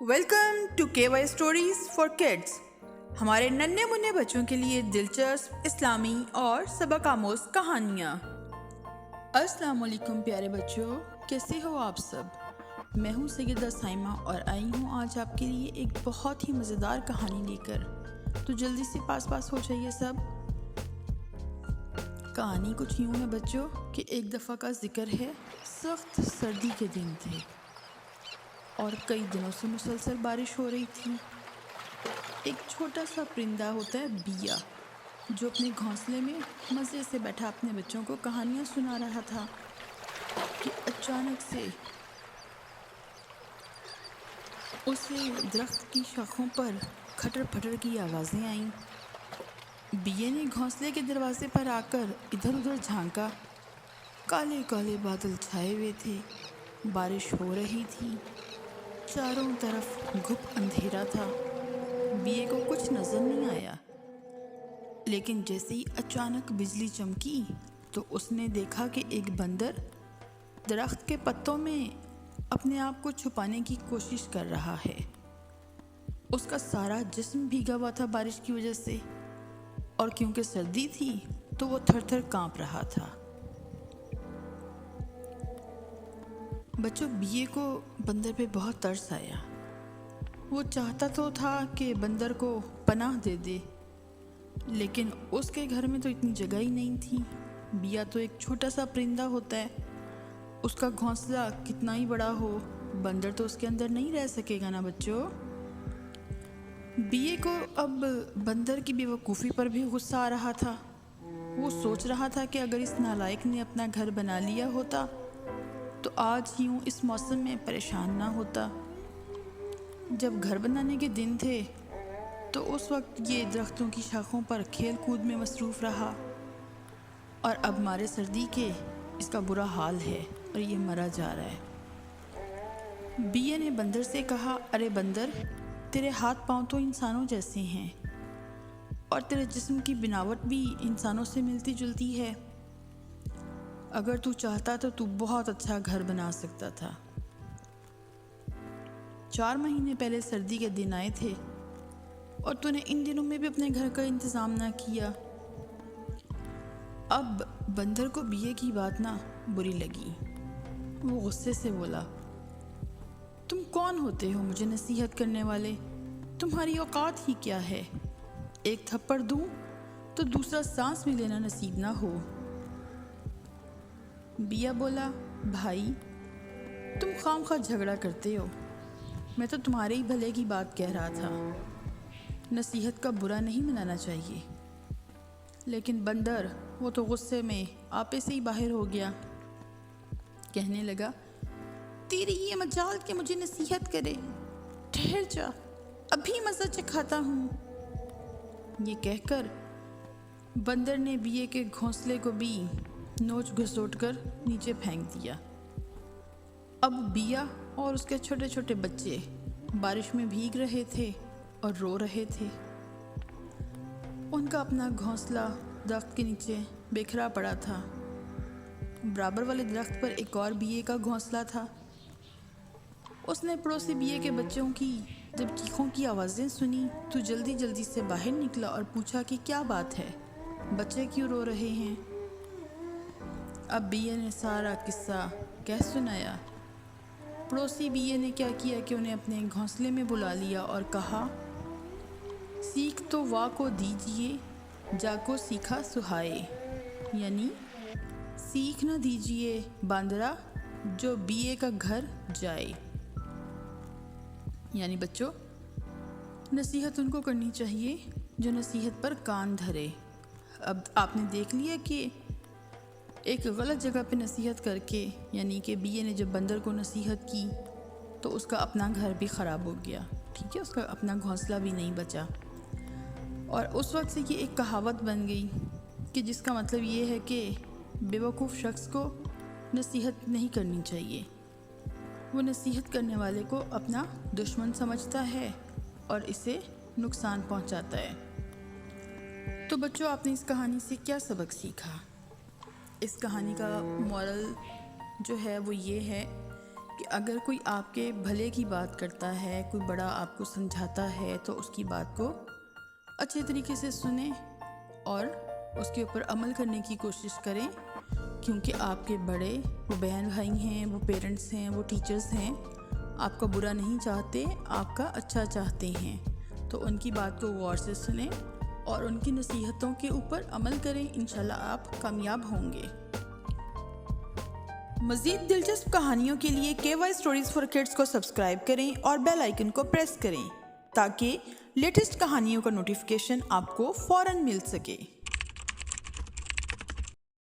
Welcome to کے Y stories for kids. ہمارے ننھے منھے بچوں کے لیے دلچسپ اسلامی اور سبق آموز کہانیاں. السلام علیکم پیارے بچوں، کیسے ہو آپ سب؟ میں ہوں سیدہ سائمہ اور آئی ہوں آج آپ کے لیے ایک بہت ہی مزیدار کہانی لے کر. تو جلدی سے پاس ہو جائیے سب. کہانی کچھ یوں ہے بچوں کہ ایک دفعہ کا ذکر ہے. سخت سردی کے دن تھے اور کئی دنوں سے مسلسل بارش ہو رہی تھی. ایک چھوٹا سا پرندہ ہوتا ہے بیا، جو اپنے گھونسلے میں مزے سے بیٹھا اپنے بچوں کو کہانیاں سنا رہا تھا کہ اچانک سے اسے درخت کی شاخوں پر کھٹر پھٹر کی آوازیں آئیں. بیے نے گھونسلے کے دروازے پر آ کر ادھر ادھر جھانکا. کالے کالے بادل چھائے ہوئے تھے، بارش ہو رہی تھی، چاروں طرف گھپ اندھیرا تھا. بیے کو کچھ نظر نہیں آیا، لیکن جیسے ہی اچانک بجلی چمکی تو اس نے دیکھا کہ ایک بندر درخت کے پتوں میں اپنے آپ کو چھپانے کی کوشش کر رہا ہے. اس کا سارا جسم بھیگا ہوا تھا بارش کی وجہ سے، اور کیونکہ سردی تھی تو وہ تھر تھر کانپ رہا تھا. بچوں، بیے کو بندر پہ بہت ترس آیا. وہ چاہتا تو تھا کہ بندر کو پناہ دے دے، لیکن اس کے گھر میں تو اتنی جگہ ہی نہیں تھی. بیا تو ایک چھوٹا سا پرندہ ہوتا ہے، اس کا گھونسلہ کتنا ہی بڑا ہو، بندر تو اس کے اندر نہیں رہ سکے گا نا بچوں. بیے کو اب بندر کی بے وقوفی پر بھی غصہ آ رہا تھا. وہ سوچ رہا تھا کہ اگر اس نالائق نے اپنا گھر بنا لیا ہوتا تو آج یوں اس موسم میں پریشان نہ ہوتا. جب گھر بنانے کے دن تھے تو اس وقت یہ درختوں کی شاخوں پر کھیل کود میں مصروف رہا، اور اب مارے سردی کے اس کا برا حال ہے اور یہ مرا جا رہا ہے. بیے نے بندر سے کہا، ارے بندر، تیرے ہاتھ پاؤں تو انسانوں جیسے ہیں اور تیرے جسم کی بناوٹ بھی انسانوں سے ملتی جلتی ہے. اگر تو چاہتا تو بہت اچھا گھر بنا سکتا تھا. 4 مہینے پہلے سردی کے دن آئے تھے اور تو نے ان دنوں میں بھی اپنے گھر کا انتظام نہ کیا. اب بندر کو بیے کی بات نہ بری لگی. وہ غصے سے بولا، تم کون ہوتے ہو مجھے نصیحت کرنے والے؟ تمہاری اوقات ہی کیا ہے؟ ایک تھپڑ دوں تو دوسرا سانس بھی لینا نصیب نہ ہو. بیا بولا، بھائی تم خواہ جھگڑا کرتے ہو، میں تو تمہارے ہی بھلے کی بات کہہ رہا تھا. نصیحت کا برا نہیں منانا چاہیے. لیکن بندر وہ تو غصے میں آپے سے ہی باہر ہو گیا. کہنے لگا، تیری یہ مجال کہ مجھے نصیحت کرے، ٹھہر جا، ابھی مزہ چکھاتا ہوں. یہ کہہ کر بندر نے بیے کے گھونسلے کو بھی نوچ گھسوٹ کر نیچے پھینک دیا. اب بیا اور اس کے چھوٹے چھوٹے بچے بارش میں بھیگ رہے تھے اور رو رہے تھے. ان کا اپنا گھونسلہ درخت کے نیچے بکھرا پڑا تھا. برابر والے درخت پر ایک اور بیے کا گھونسلہ تھا. اس نے پڑوسی بیے کے بچوں کی جب چیخوں کی آوازیں سنی تو جلدی جلدی سے باہر نکلا اور پوچھا کہ کیا بات ہے، بچے کیوں رو رہے ہیں؟ اب بیے نے سارا قصہ کہہ سنایا. پڑوسی بیے نے کیا کیا کہ انہیں اپنے گھونسلے میں بلا لیا اور کہا، سیکھ تو وا کو دیجیے، جا کو سیکھا سہائے. یعنی سیکھ نہ دیجیے باندرا، جو بیے کا گھر جائے. یعنی بچوں، نصیحت ان کو کرنی چاہیے جو نصیحت پر کان دھرے. اب آپ نے دیکھ لیا کہ ایک غلط جگہ پہ نصیحت کر کے، یعنی کہ بیے نے جب بندر کو نصیحت کی تو اس کا اپنا گھر بھی خراب ہو گیا. ٹھیک ہے، اس کا اپنا گھونسلہ بھی نہیں بچا. اور اس وقت سے یہ ایک کہاوت بن گئی کہ جس کا مطلب یہ ہے کہ بے وقوف شخص کو نصیحت نہیں کرنی چاہیے. وہ نصیحت کرنے والے کو اپنا دشمن سمجھتا ہے اور اسے نقصان پہنچاتا ہے. تو بچوں، آپ نے اس کہانی سے کیا سبق سیکھا؟ اس کہانی کا مورل جو ہے وہ یہ ہے کہ اگر کوئی آپ کے بھلے کی بات کرتا ہے، کوئی بڑا آپ کو سمجھاتا ہے تو اس کی بات کو اچھے طریقے سے سنیں اور اس کے اوپر عمل کرنے کی کوشش کریں، کیونکہ آپ کے بڑے، وہ بہن بھائی ہیں، وہ پیرنٹس ہیں، وہ ٹیچرز ہیں، آپ کا برا نہیں چاہتے، آپ کا اچھا چاہتے ہیں۔ تو ان کی بات کو غور سے سنیں اور ان کی نصیحتوں کے اوپر عمل کریں، انشاءاللہ آپ کامیاب ہوں گے۔ مزید دلچسپ کہانیوں کے لیے KY Stories for Kids کو سبسکرائب کریں اور بیل آئیکن کو پریس کریں تاکہ لیٹسٹ کہانیوں کا نوٹیفیکیشن آپ کو فوراً مل سکے۔